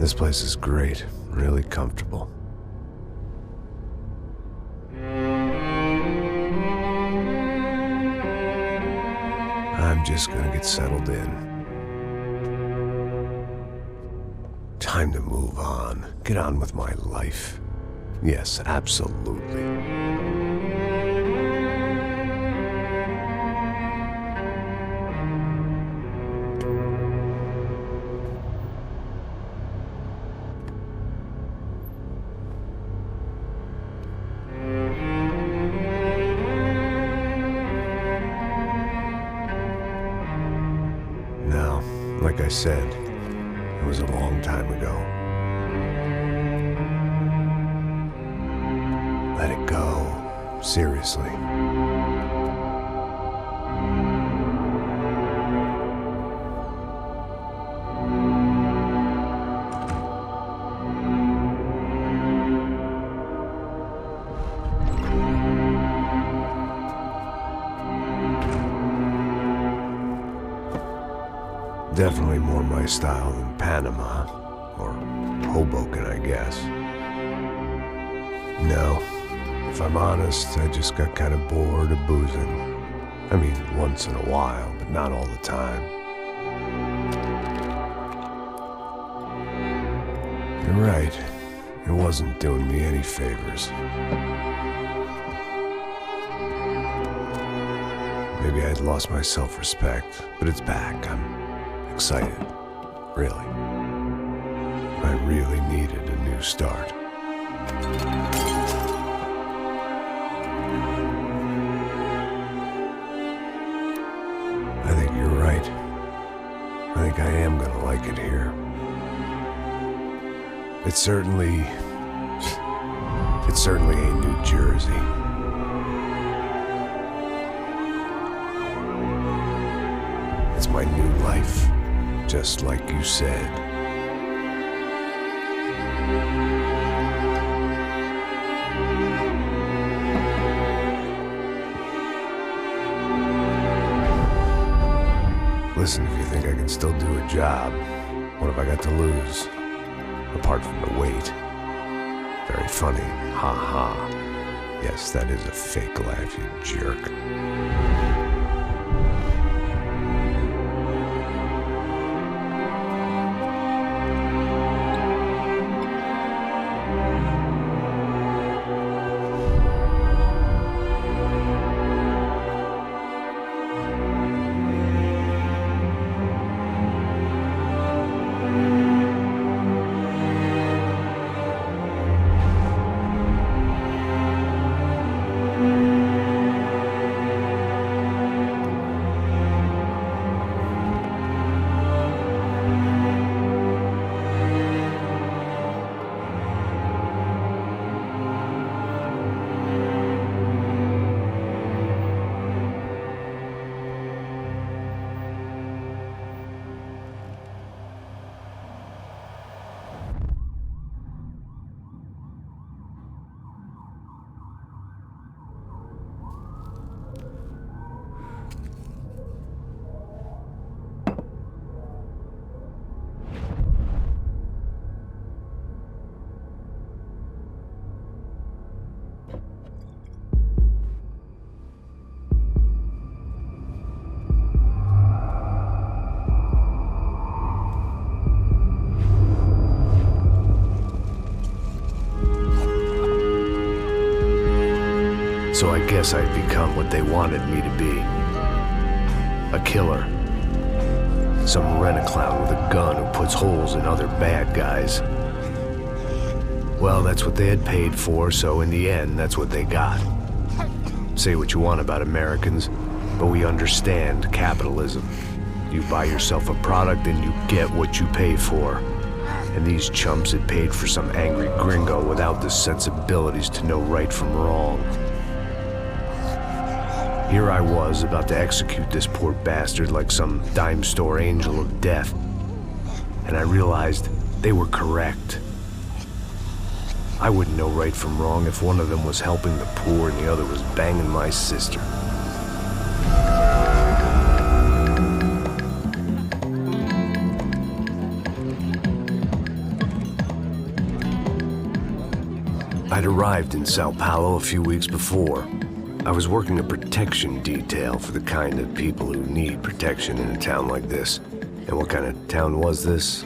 This place is great, really comfortable. I'm just gonna get settled in. Time to move on. Get on with my life. Yes, absolutely. Now, like I said, it was a long time ago. Let it go. Seriously. Definitely more my style than Panama, or Hoboken, I guess. No, if I'm honest, I just got kind of bored of boozing. I mean, once in a while, but not all the time. You're right, it wasn't doing me any favors. Maybe I'd lost my self-respect, but it's back. I'm excited, really. I really needed a new start. I think you're right. I think I am gonna like it here. It certainly ain't New Jersey. It's my new life. Just like you said. Listen, if you think I can still do a job, what have I got to lose? Apart from the weight. Very funny. Ha ha. Yes, that is a fake laugh, you jerk. So I guess I'd become what they wanted me to be. A killer. Some rent-a-clown with a gun who puts holes in other bad guys. Well, that's what they had paid for, so in the end, that's what they got. Say what you want about Americans, but we understand capitalism. You buy yourself a product and you get what you pay for. And these chumps had paid for some angry gringo without the sensibilities to know right from wrong. Here I was, about to execute this poor bastard like some dime store angel of death. And I realized they were correct. I wouldn't know right from wrong if one of them was helping the poor and the other was banging my sister. I'd arrived in Sao Paulo a few weeks before. I was working a protection detail for the kind of people who need protection in a town like this. And what kind of town was this?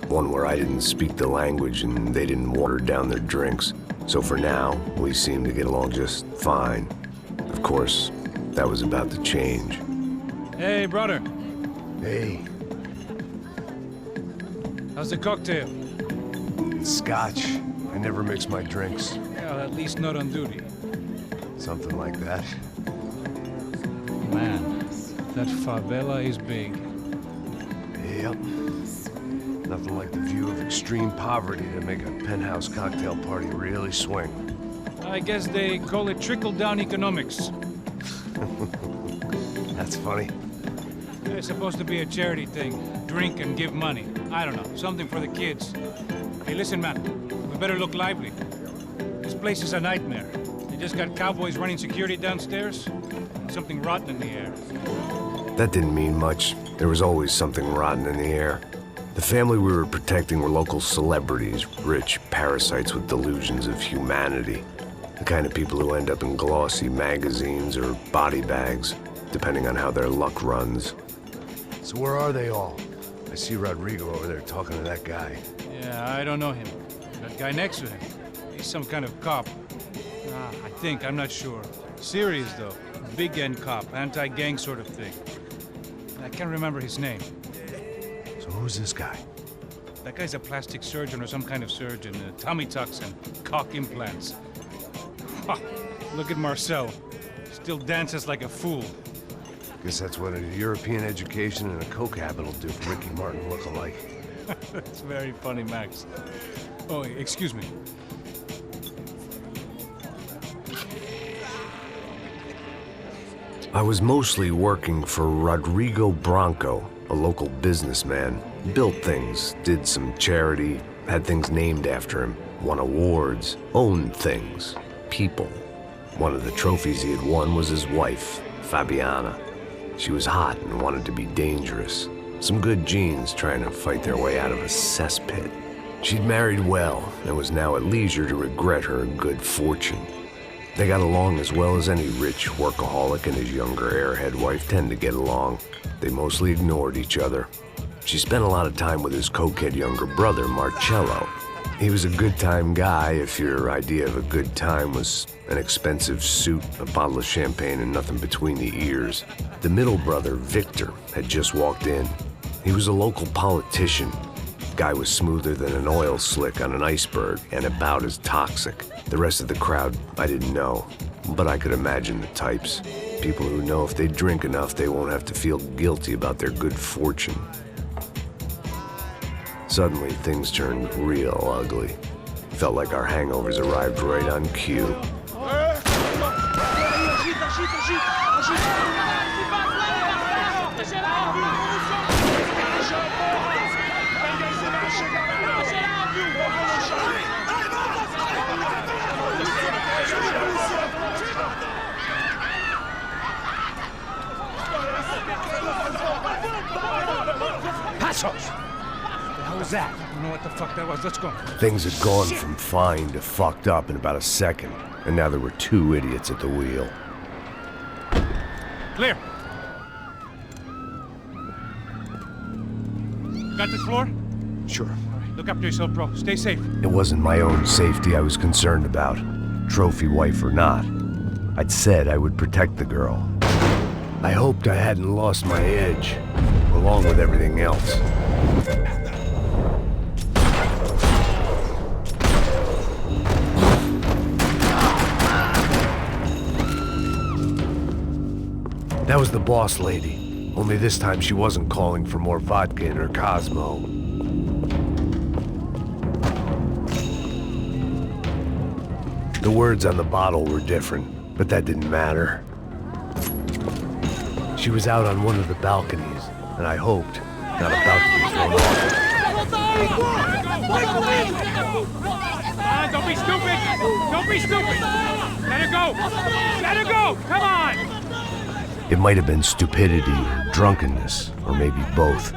One where I didn't speak the language and they didn't water down their drinks. So for now, we seemed to get along just fine. Of course, that was about to change. Hey, brother. Hey. How's the cocktail? Scotch. I never mix my drinks. Well, at least not on duty. Something like that. Man, that favela is big. Yep. Nothing like the view of extreme poverty to make a penthouse cocktail party really swing. I guess they call it trickle-down economics. That's funny. It's supposed to be a charity thing. Drink and give money. I don't know, something for the kids. Hey, listen, man. We better look lively. This place is a nightmare. They just got cowboys running security downstairs. And something rotten in the air. That didn't mean much. There was always something rotten in the air. The family we were protecting were local celebrities, rich parasites with delusions of humanity. The kind of people who end up in glossy magazines or body bags, depending on how their luck runs. So where are they all? I see Rodrigo over there talking to that guy. Yeah, I don't know him. That guy next to him. He's some kind of cop. I think, I'm not sure. Serious, though. Big end cop, anti-gang sort of thing. I can't remember his name. So who's this guy? That guy's a plastic surgeon or some kind of surgeon. Tummy tucks and cock implants. Ha! Look at Marcel. Still dances like a fool. Guess that's what a European education and a coke habit will do for Ricky Martin look-alike. That's very funny, Max. Oh, excuse me. I was mostly working for Rodrigo Branco, a local businessman. Built things, did some charity, had things named after him, won awards, owned things, people. One of the trophies he had won was his wife, Fabiana. She was hot and wanted to be dangerous. Some good genes trying to fight their way out of a cesspit. She'd married well and was now at leisure to regret her good fortune. They got along as well as any rich workaholic and his younger airhead wife tend to get along. They mostly ignored each other. She spent a lot of time with his cokehead younger brother, Marcello. He was a good-time guy if your idea of a good time was an expensive suit, a bottle of champagne, and nothing between the ears. The middle brother, Victor, had just walked in. He was a local politician. Guy was smoother than an oil slick on an iceberg and about as toxic. The rest of the crowd, I didn't know, but I could imagine the types. People who know if they drink enough, they won't have to feel guilty about their good fortune. Suddenly, things turned real ugly. Felt like our hangovers arrived right on cue. Passos! What was that? I don't know what the fuck that was. Let's go. Things had gone from fine to fucked up in about a second, and now there were two idiots at the wheel. Clear. Got this floor? Sure. Look after yourself, bro. Stay safe. It wasn't my own safety I was concerned about, trophy wife or not. I'd said I would protect the girl. I hoped I hadn't lost my edge, along with everything else. That was the boss lady, only this time she wasn't calling for more vodka in her Cosmo. The words on the bottle were different, but that didn't matter. She was out on one of the balconies, and I hoped not about to be thrown off. Don't be stupid! Don't be stupid! Let her go! Let her go! Come on! It might have been stupidity or drunkenness, or maybe both.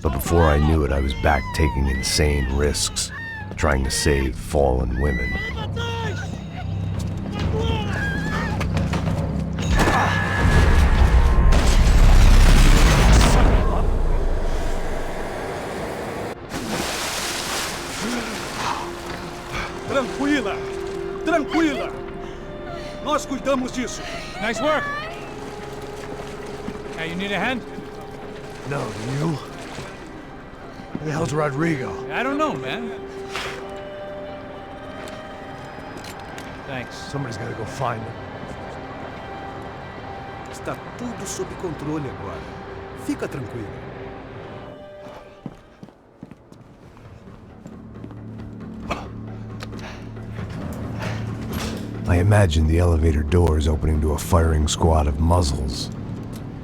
But before I knew it, I was back taking insane risks, trying to save fallen women. Tranquila! Nós cuidamos disso. Nice work. Hey, you need a hand? No, do you? Where the hell's Rodrigo? I don't know, man. Thanks. Somebody's gotta go find him. Está tudo sob controle agora. Fica tranquilo. I imagine the elevator doors opening to a firing squad of muzzles.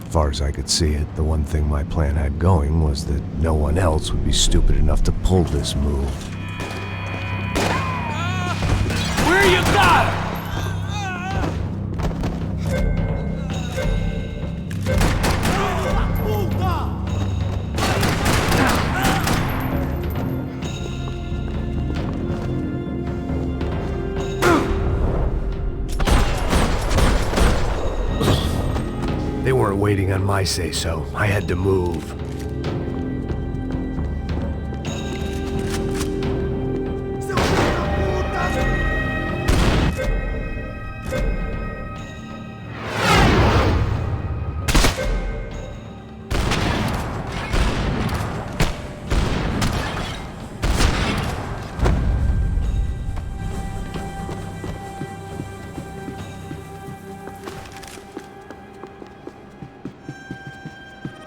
As far as I could see it, the one thing my plan had going was that no one else would be stupid enough to pull this move. Where you got him? They weren't waiting on my say-so. I had to move.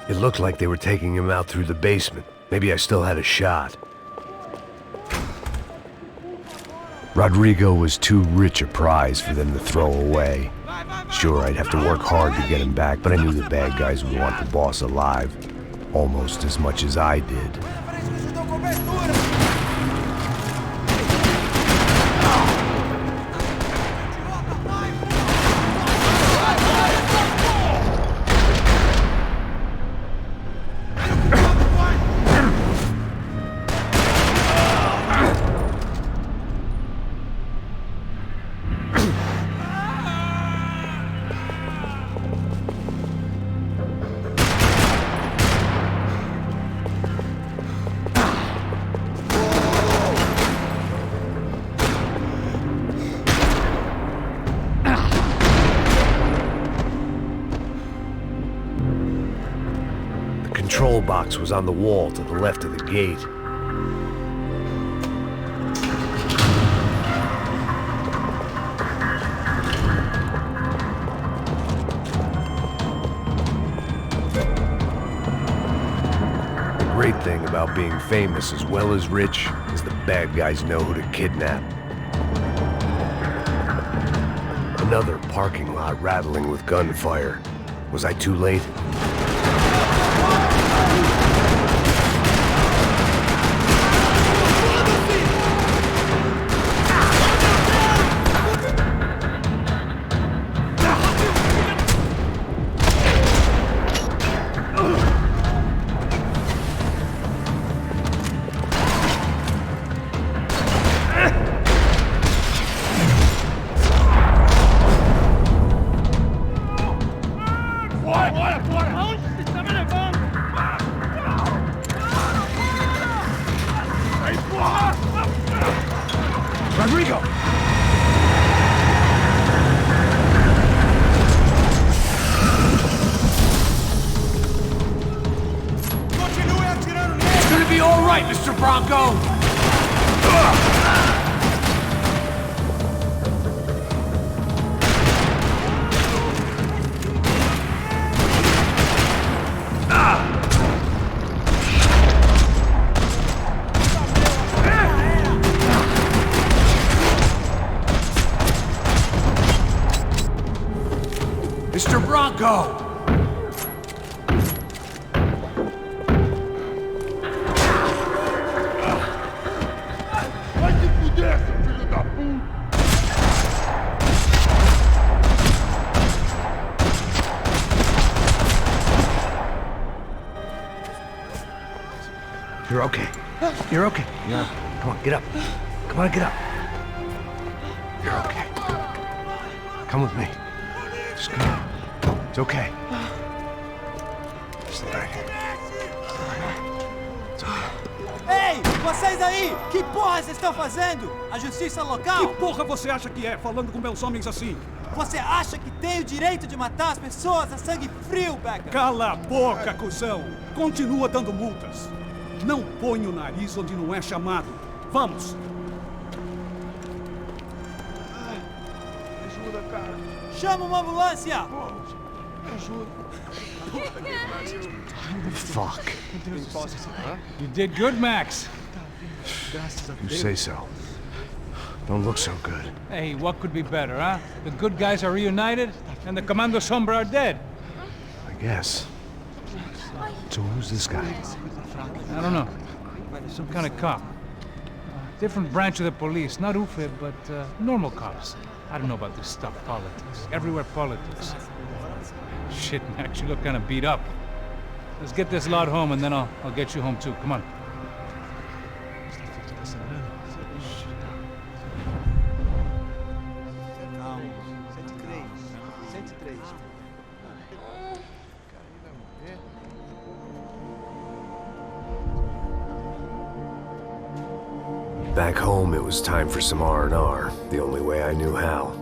It looked like they were taking him out through the basement. Maybe I still had a shot. Rodrigo was too rich a prize for them to throw away. Sure, I'd have to work hard to get him back, but I knew the bad guys would want the boss alive. Almost as much as I did. The control box was on the wall to the left of the gate. The great thing about being famous as well as rich is the bad guys know who to kidnap. Another parking lot rattling with gunfire. Was I too late? Rodrigo! It's gonna be all right, Mr. Bronco! Mr. Bronco! You're okay. You're okay. Yeah. Come on, get up. Come on, get up. You're okay. Come with me. Just come. It's okay. It's all right. It's okay. Hey! Vocês aí, que porra vocês estão fazendo? A justiça local? Que porra você acha que é, falando com meus homens assim? Você acha que tem o direito de matar as pessoas a sangue frio, Becker? Cala a boca, cuzão! Continua dando multas. Não põe o nariz onde não é chamado. Vamos! Ajuda, cara. Chama uma ambulância! Ajuda. Fuck. You did good, Max. You say so. Don't look so good. Hey, what could be better, huh? The good guys are reunited, and the Commando Sombra are dead. I guess. So who's this guy? I don't know. Some kind of cop. Different branch of the police. Not UFE, but normal cops. I don't know about this stuff, politics. Everywhere politics. Shit, Max, you look kind of beat up. Let's get this lot home, and then I'll get you home, too. Come on. Back home, it was time for some R&R, the only way I knew how.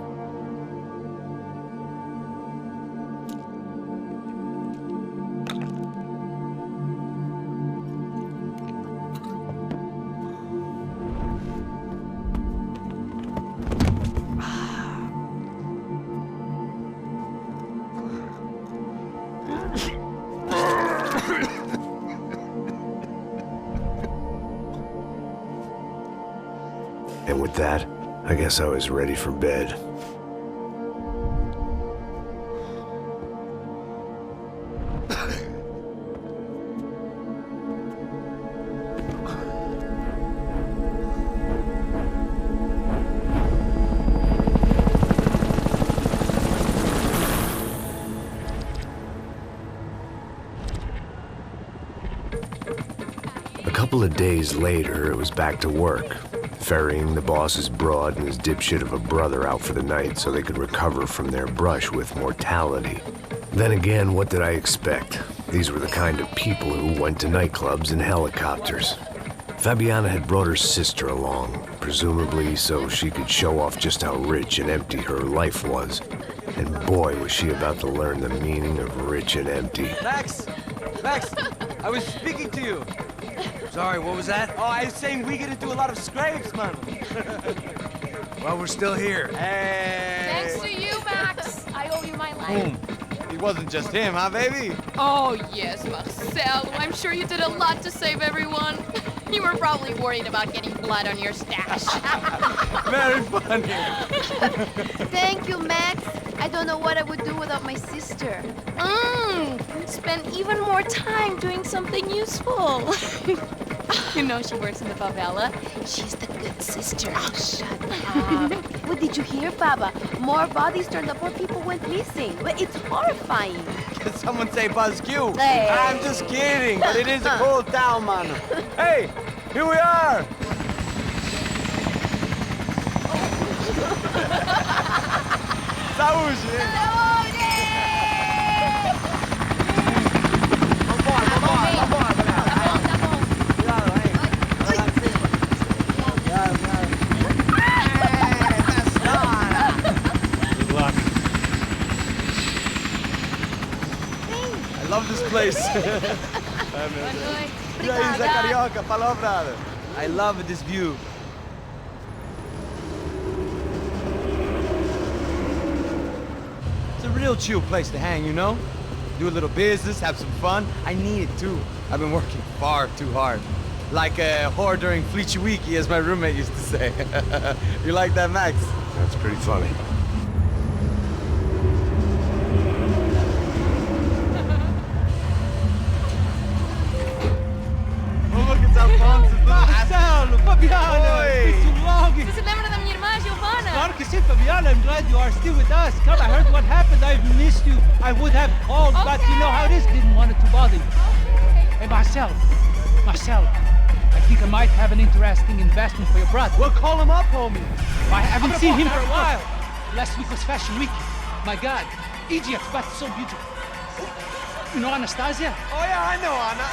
And with that, I guess I was ready for bed. A couple of days later, it was back to work. Ferrying the boss's broad and his dipshit of a brother out for the night so they could recover from their brush with mortality. Then again, what did I expect? These were the kind of people who went to nightclubs in helicopters. Fabiana had brought her sister along, presumably so she could show off just how rich and empty her life was. And boy, was she about to learn the meaning of rich and empty. Max! Max! I was speaking to you! Sorry, what was that? Oh, I was saying we get into a lot of scrapes, man. Well, we're still here. Hey! Thanks to you, Max. I owe you my life. It wasn't just him, huh, baby? Oh, yes, Marcel. I'm sure you did a lot to save everyone. You were probably worried about getting blood on your stash. Very funny. Thank you, Max. I don't know what I would do without my sister. Spend even more time doing something useful. You know she works in the favela. She's the good sister. Oh, shut up. What did you hear, Baba? More bodies turned up where people went missing. But it's horrifying. Did someone say Buzz Q? Hey. I'm just kidding, but it is a cool town, man. Hey, here we are. Saúde! I love this place. E aí, Zé Carioca, falou, brother. I love this view. It's a real chill place to hang, you know? Do a little business, have some fun. I need it too. I've been working far too hard. Like a whore during Fleechy Weeky, as my roommate used to say. You like that, Max? That's pretty funny. Marcelo, Fabiana, Oi. it's too long. Você se lembra da minha irmã, Giovanna? Claro que sim, Fabiana. I'm glad you are still with us. Come, I heard what happened. I've missed you. I would have called, but you know how it is. Didn't want it to bother you. Hey, Marcel, I think I might have an interesting investment for your brother. Well, call him up, homie. I haven't seen him for a while. Last week was Fashion Week. My God, Egypt, but so beautiful. You know Anastasia? Oh, yeah, I know, Anna.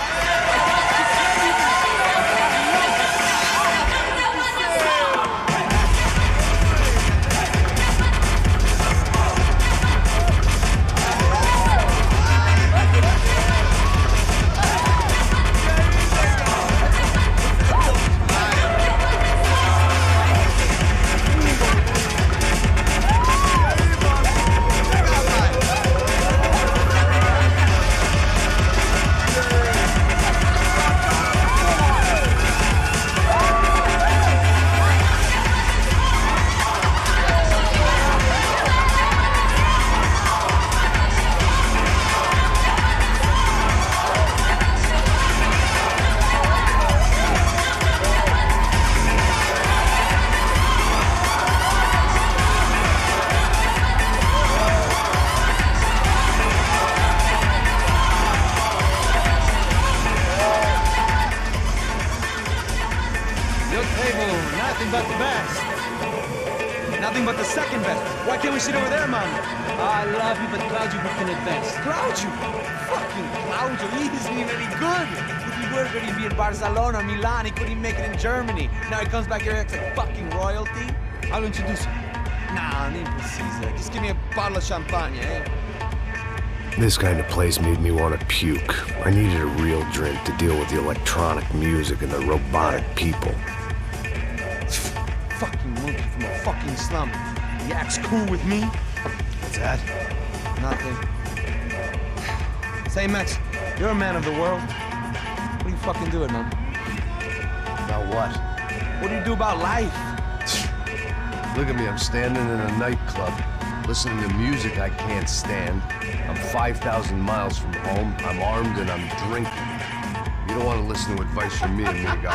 second best. Why can't we sit over there, man? I love you, but Claudio can advance. Claudio? Fucking Claudio, he isn't even any good. If he were good, he'd be in Barcelona, Milan. He couldn't even make it in Germany. Now he comes back here acts like fucking royalty. I'll introduce you. Nah, nem precisa. Just give me a bottle of champagne, eh? This kind of place made me want to puke. I needed a real drink to deal with the electronic music and the robotic people. Fucking monkey from a fucking slum. He acts cool with me. What's that? Nothing. Say, Max, you're a man of the world. What do you fucking do it, man? About what? What do you do about life? Look at me, I'm standing in a nightclub, listening to music I can't stand. I'm 5,000 miles from home, I'm armed, and I'm drinking. You don't want to listen to advice from me, amigo.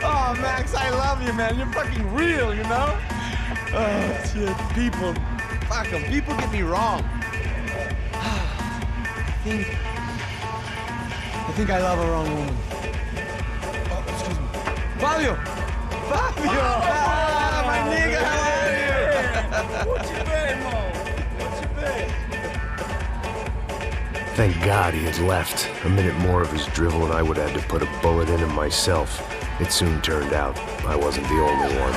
Oh, Max, I love you, man. You're fucking real, you know? Oh, shit, people. Fuck 'em. People get me wrong. I think I love a wrong woman. Oh, excuse me. Fabio! Fabio! Ah, my nigga, how are you? What you been, Mo? What you been? Thank God he had left. A minute more of his drivel and I would have had to put a bullet in him myself. It soon turned out I wasn't the only one.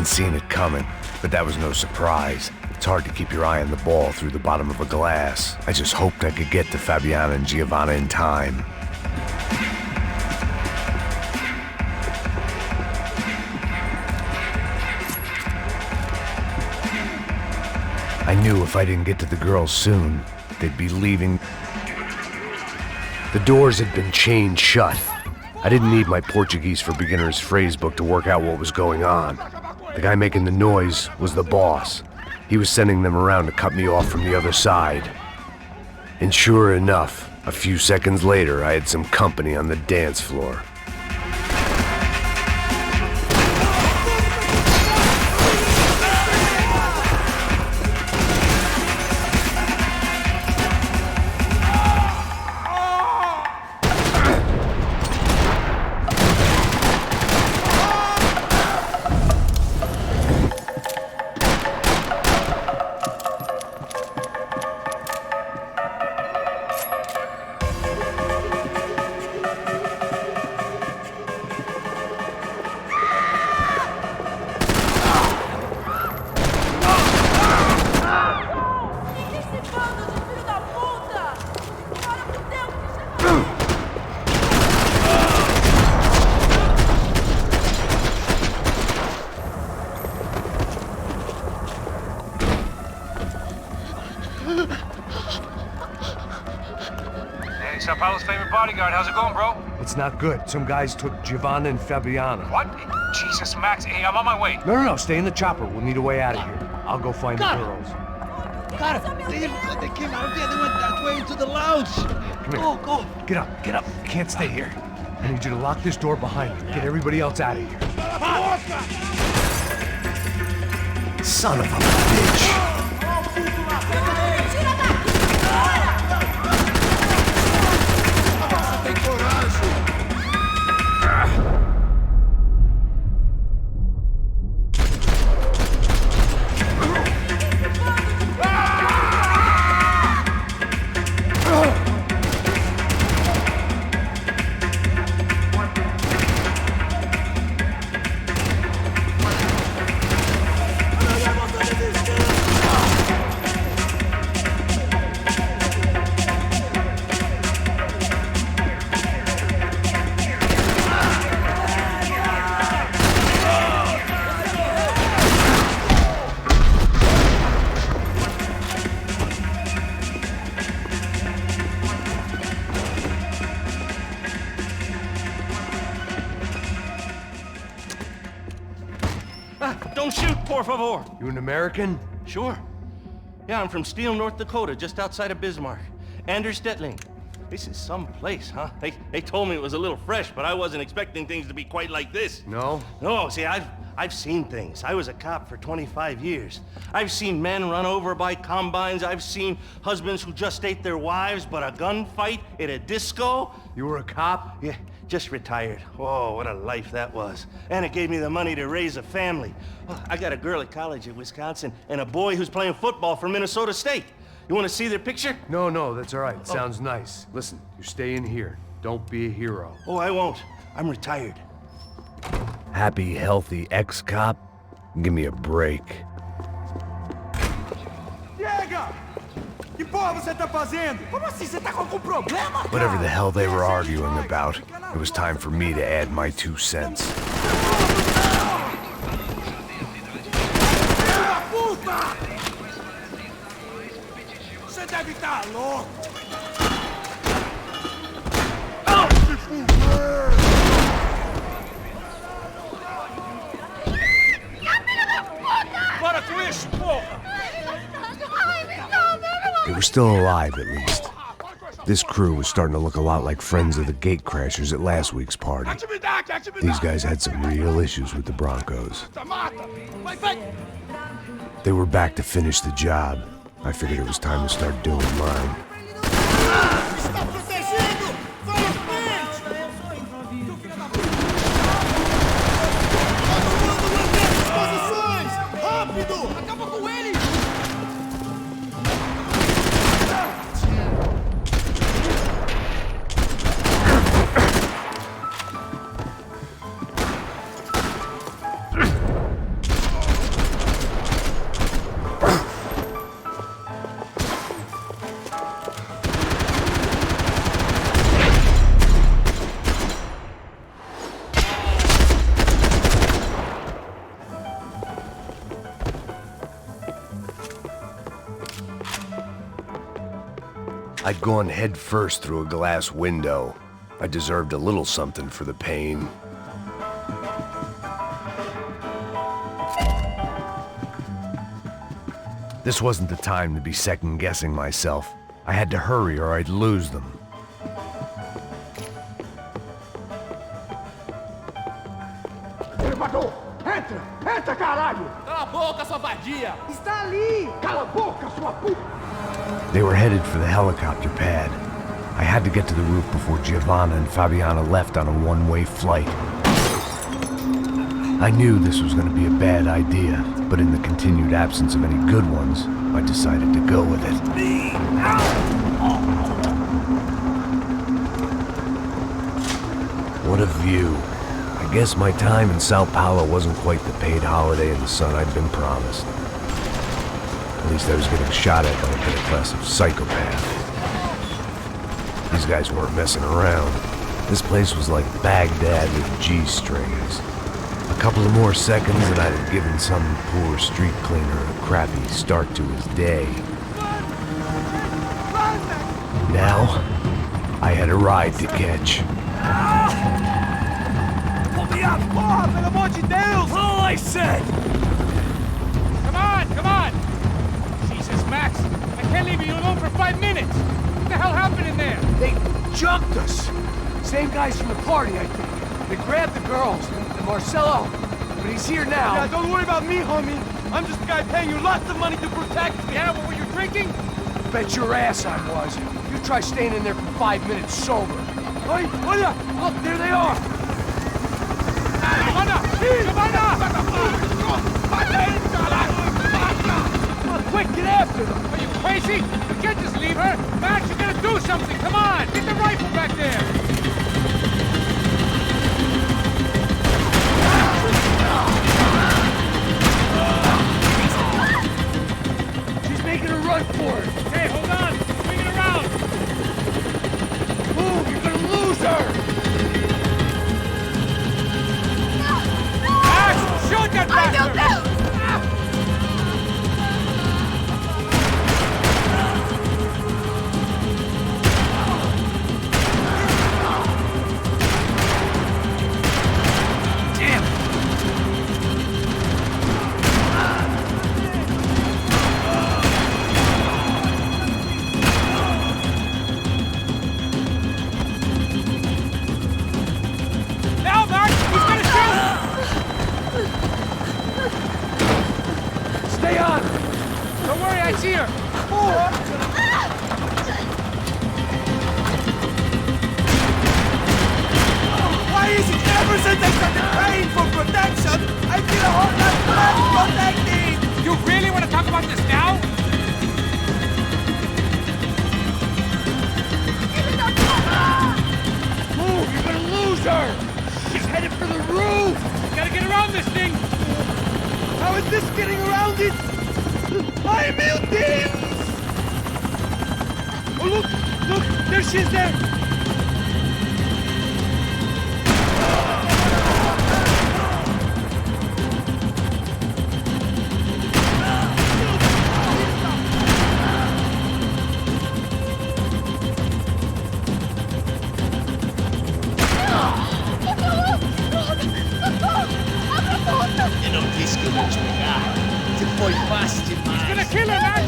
Seen it coming, but that was no surprise. It's hard to keep your eye on the ball through the bottom of a glass. I just hoped I could get to Fabiana and Giovanna in time. I knew if I didn't get to the girls soon, they'd be leaving. The doors had been chained shut. I didn't need my Portuguese for Beginners phrase book to work out what was going on. The guy making the noise was the boss. He was sending them around to cut me off from the other side. And sure enough, a few seconds later, I had some company on the dance floor. Sao Paulo's favorite bodyguard. How's it going, bro? It's not good. Some guys took Giovanna and Fabiana. What? Jesus, Max. Hey, I'm on my way. No. Stay in the chopper. We'll need a way out of here. I'll go find the girls. Got it. They came out there. They went that way into the lounge. Come here. Go. Get up. You can't stay here. I need you to lock this door behind me. Get everybody else out of here. Son of a bitch. Don't shoot, por favor. You an American? Sure. Yeah, I'm from Steele, North Dakota, just outside of Bismarck. Anders Stetling. This is some place, huh? They told me it was a little fresh, but I wasn't expecting things to be quite like this. No? No, see, I've seen things. I was a cop for 25 years. I've seen men run over by combines. I've seen husbands who just ate their wives, but a gunfight at a disco. You were a cop? Yeah, just retired. Oh, what a life that was. And it gave me the money to raise a family. Oh, I got a girl at college at Wisconsin and a boy who's playing football for Minnesota State. You want to see their picture? No, that's all right. Sounds nice. Listen, you're staying here. Don't be a hero. Oh, I won't. I'm retired. Happy, healthy ex-cop? Give me a break. Chega! Que porra você tá fazendo? Como assim? Você tá com algum problema, cara? Whatever the hell they were arguing about, it was time for me to add my 2 cents. Puta! Você deve estar louco! Para com isso, porra! They were still alive, at least. This crew was starting to look a lot like friends of the gatecrashers at last week's party. These guys had some real issues with the Broncos. They were back to finish the job. I figured it was time to start doing mine. Está protegido! Vai à frente! Todo mundo manter as posições! Rápido! Acaba com ele! I'd gone head first through a glass window. I deserved a little something for the pain. This wasn't the time to be second-guessing myself. I had to hurry or I'd lose them. Elevador! Entra! Entra, caralho! Cala a boca, sua vadia! Está ali! Cala a boca, sua puta! They were headed for the helicopter pad. I had to get to the roof before Giovanna and Fabiana left on a one-way flight. I knew this was going to be a bad idea, but in the continued absence of any good ones, I decided to go with it. What a view. I guess my time in Sao Paulo wasn't quite the paid holiday in the sun I'd been promised. At least I was getting shot at by a middle-class of psychopath. These guys weren't messing around. This place was like Baghdad with G-strings. A couple of more seconds and I'd have given some poor street cleaner a crappy start to his day. Now, I had a ride to catch. Pull me up! Porra, pelo amor de Deus! All I said! Come on! Jesus, Max, I can't leave you alone for 5 minutes! What the hell happened in there? They jumped us! Same guys from the party, I think. They grabbed the girls, and Marcelo, but he's here now. Yeah, don't worry about me, homie. I'm just a guy paying you lots of money to protect me. Yeah, what were you drinking? Bet your ass I was. You try staying in there for 5 minutes sober. Hey, olha! Look, there they are! Quick, get after them! Are you crazy? You can't just leave her! Max, you gotta do something! Come on! Get the rifle back there! She's making a run for it! Hey, hold on! Swing it around! Move! You're gonna lose her! Max, shoot that bastard! For the roof! Gotta get around this thing! How is this getting around it? I am things! Oh, look! There she is there! Eu não disse que eu ia te pegar. Você foi fácil demais. He's gonna kill him, man!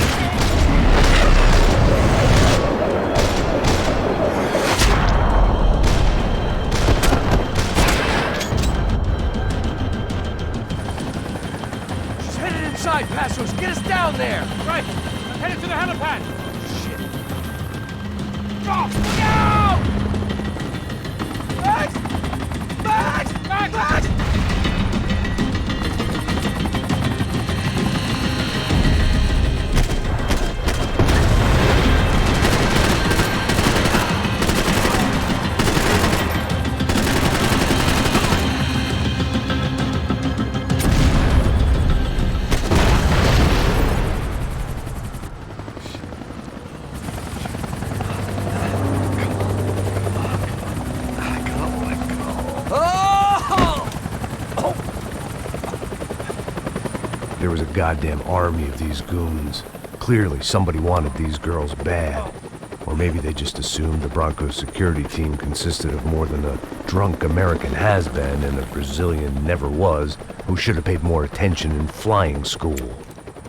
She's headed inside, Passos. Get us down there. Right, I'm headed to the helipad. Drop! Look out! Max! Max! Max! Max! There was a goddamn army of these goons. Clearly, somebody wanted these girls bad. Or maybe they just assumed the Broncos security team consisted of more than a drunk American has-been and a Brazilian never-was who should have paid more attention in flying school.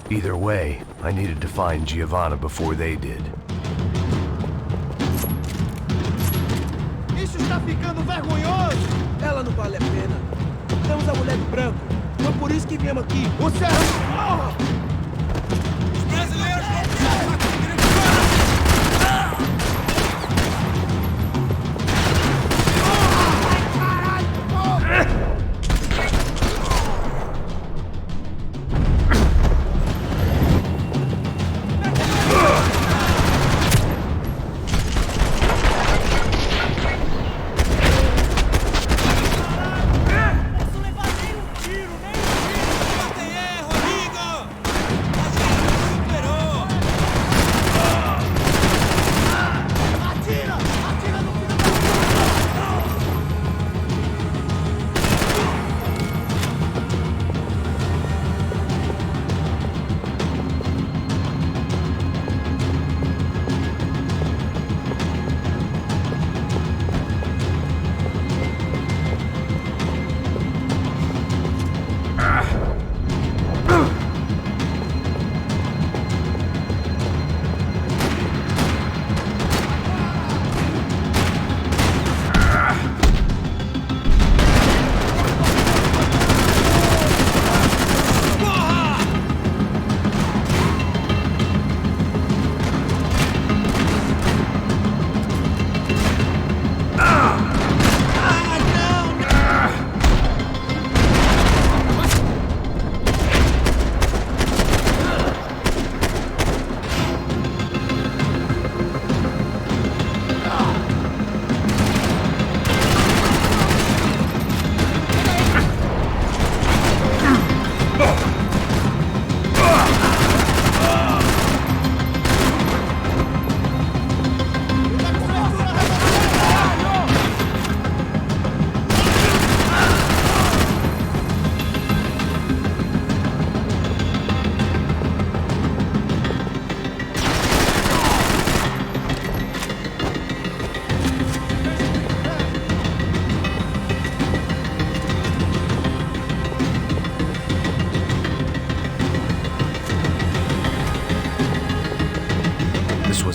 Either way, I needed to find Giovanna before they did. Isso está ficando vergonhoso! Ela não vale a pena. Temos a mulher de branco. Foi por isso que viemos aqui. O Serra... Os brasileiros não precisam estar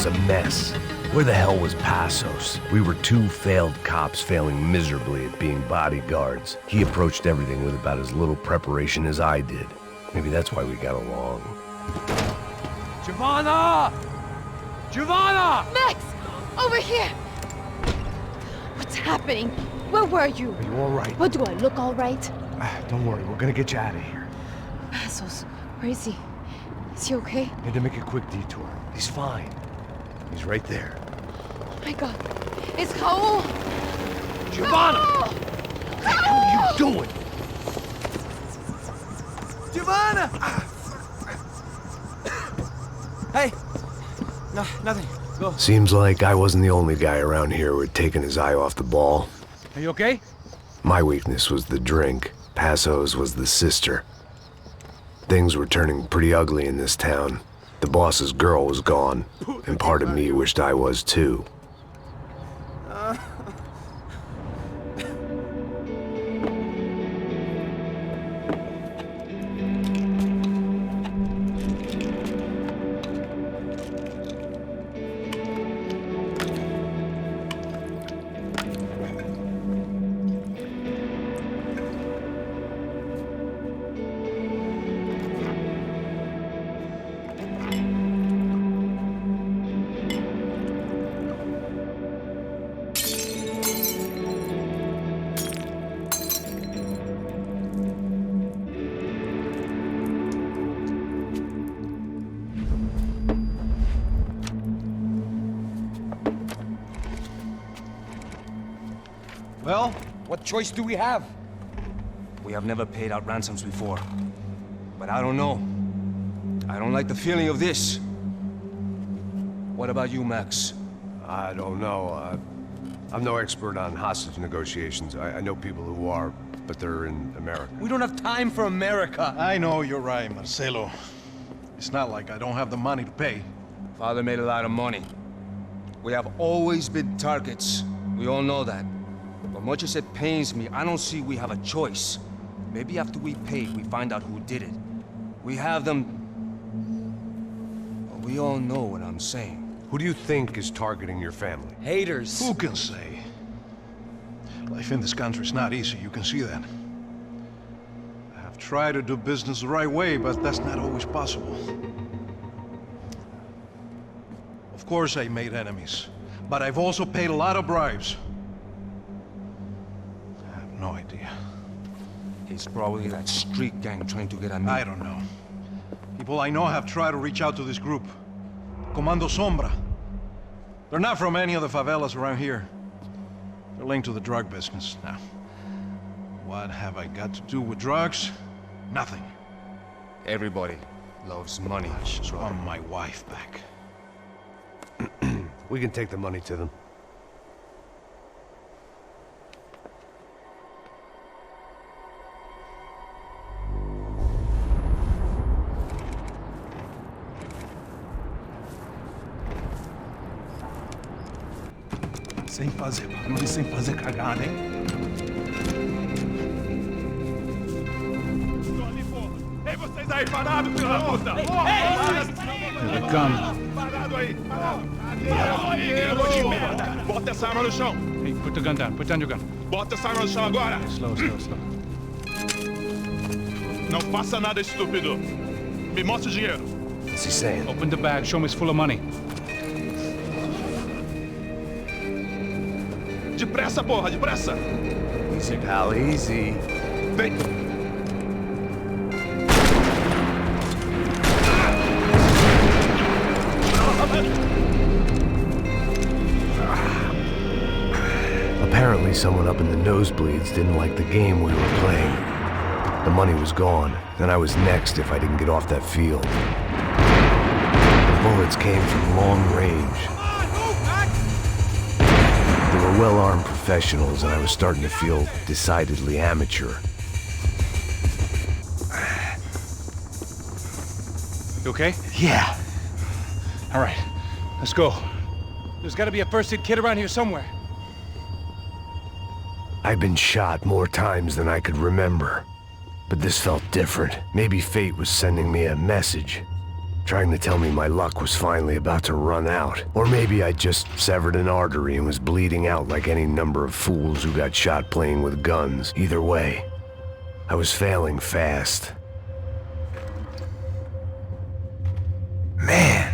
A mess. Where the hell was Passos? We were two failed cops failing miserably at being bodyguards. He approached everything with about as little preparation as I did. Maybe that's why we got along. Giovanna! Giovanna! Max! Over here! What's happening? Where were you? Are you all right? What, do I look all right? Don't worry, we're gonna get you out of here. Passos, where is he? Is he okay? Had to make a quick detour. He's fine. He's right there. Oh my God. It's Raul! Giovanna! Raul! Where are you doing? Giovanna! Hey! No, nothing. Go. Seems like I wasn't the only guy around here who had taken his eye off the ball. Are you okay? My weakness was the drink. Passo's was the sister. Things were turning pretty ugly in this town. The boss's girl was gone, and part of me wished I was too. Well, what choice do we have? We have never paid out ransoms before. But I don't know. I don't like the feeling of this. What about you, Max? I don't know. I'm no expert on hostage negotiations. I know people who are, but they're in America. We don't have time for America. I know you're right, Marcelo. It's not like I don't have the money to pay. Father made a lot of money. We have always been targets. We all know that. But much as it pains me, I don't see we have a choice. Maybe after we pay, we find out who did it. We have them... Well, we all know what I'm saying. Who do you think is targeting your family? Haters. Who can say? Life in this country is not easy, you can see that. I have tried to do business the right way, but that's not always possible. Of course I made enemies, but I've also paid a lot of bribes. I have no idea. It's probably that street gang trying to get at me. I don't know. People I know have tried to reach out to this group. Comando Sombra. They're not from any of the favelas around here. They're linked to the drug business. Now, what have I got to do with drugs? Nothing. Everybody loves money. I just want my wife back. We can take the money to them. Sem fazer barulho, sem fazer cagada, hein? Tô ali, porra! Ei, vocês aí, parados, filho da puta! Here they come. Parado aí, parado! De merda! Bota essa arma no chão! Hey, put the gun down. Put down your gun. Bota essa arma no chão agora! Slow, slow, slow. Não faça nada, estúpido! Me mostre o dinheiro! What's he saying? Open the bag. Show me it's full of money. Depressa, porra, depressa! Easy, pal, easy. Vem! Apparently someone up in the nosebleeds didn't like the game we were playing. The money was gone, and I was next if I didn't get off that field. The bullets came from long range. They were well-armed professionals, and I was starting to feel decidedly amateur. You okay? Yeah. All right. Let's go. There's got to be a first-aid kit around here somewhere. I'd been shot more times than I could remember. But this felt different. Maybe fate was sending me a message, trying to tell me my luck was finally about to run out. Or maybe I just severed an artery and was bleeding out like any number of fools who got shot playing with guns. Either way, I was failing fast. Man.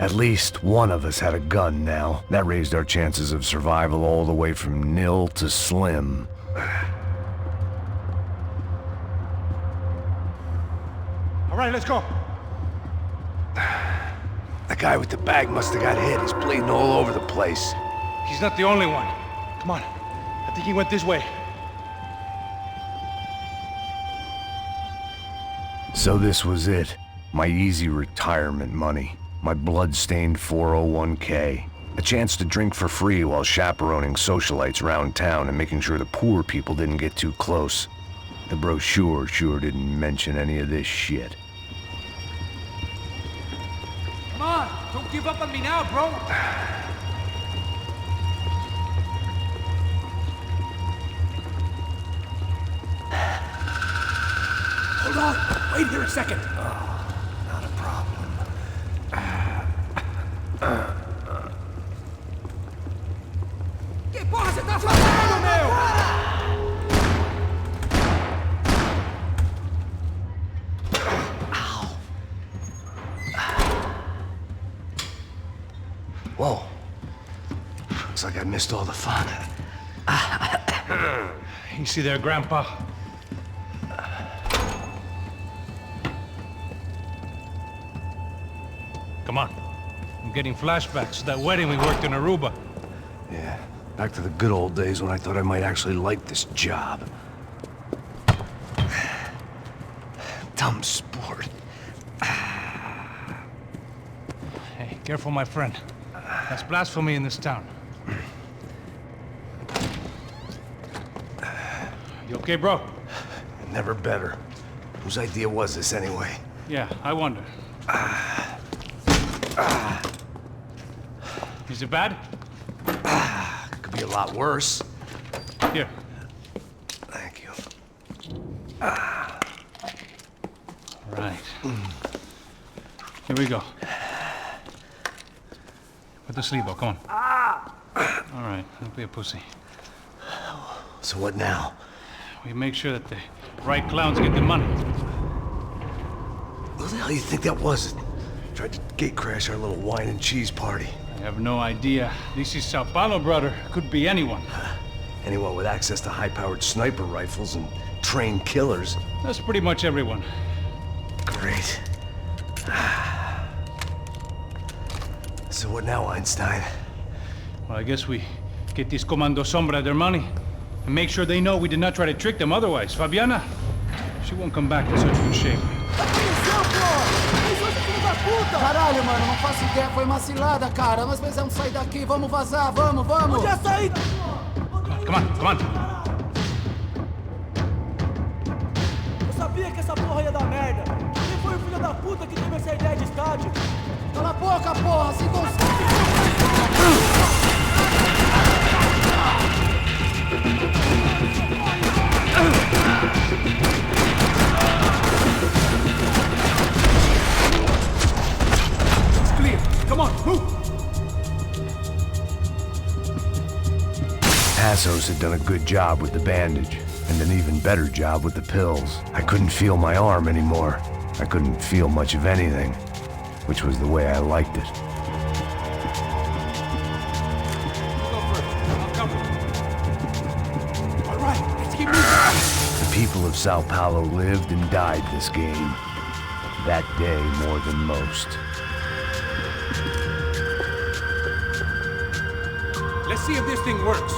At least one of us had a gun now. That raised our chances of survival all the way from nil to slim. All right, let's go. The guy with the bag must have got hit. He's bleeding all over the place. He's not the only one. Come on. I think he went this way. So this was it. My easy retirement money. My blood-stained 401k. A chance to drink for free while chaperoning socialites around town and making sure the poor people didn't get too close. The brochure sure didn't mention any of this shit. Come on, don't give up on me now, bro. Hold on. Wait here a second. Not a problem. Que porra você tá fazendo, meu? Whoa. Looks like I missed all the fun. Easy there, Grandpa. Come on. I'm getting flashbacks to that wedding we worked in Aruba. Yeah, back to the good old days when I thought I might actually like this job. Dumb sport. Hey, careful, my friend. That's blasphemy in this town. You okay, bro? Never better. Whose idea was this anyway? Yeah, I wonder. Is it bad? Could be a lot worse. Here. Thank you. Right. Here we go. Put the sleeve on, come on. All right, don't be a pussy. So what now? We make sure that the right clowns get the money. Who the hell do you think that was? Tried to gate crash our little wine and cheese party. I have no idea. This is Sao Paulo, brother. Could be anyone. Anyone with access to high-powered sniper rifles and trained killers. That's pretty much everyone. Great. So what now, Einstein? Well, I guess we get these Comando Sombra their money and make sure they know we did not try to trick them otherwise. Fabiana, she won't come back in such good shape. Caralho, mano, não faço ideia, foi uma cilada, cara. Nós precisamos sair daqui, vamos vazar, vamos! Onde é sair? Come on, come on. Eu sabia que essa porra ia dar merda. Quem foi o filho da puta que teve essa ideia de estádio? Cala a boca, porra, se consegue! It's clear. Come on, move! Passos had done a good job with the bandage, and an even better job with the pills. I couldn't feel my arm anymore. I couldn't feel much of anything, which was the way I liked it. All right, let's keep moving. The people of Sao Paulo lived and died this game. That day more than most. Let's see if this thing works.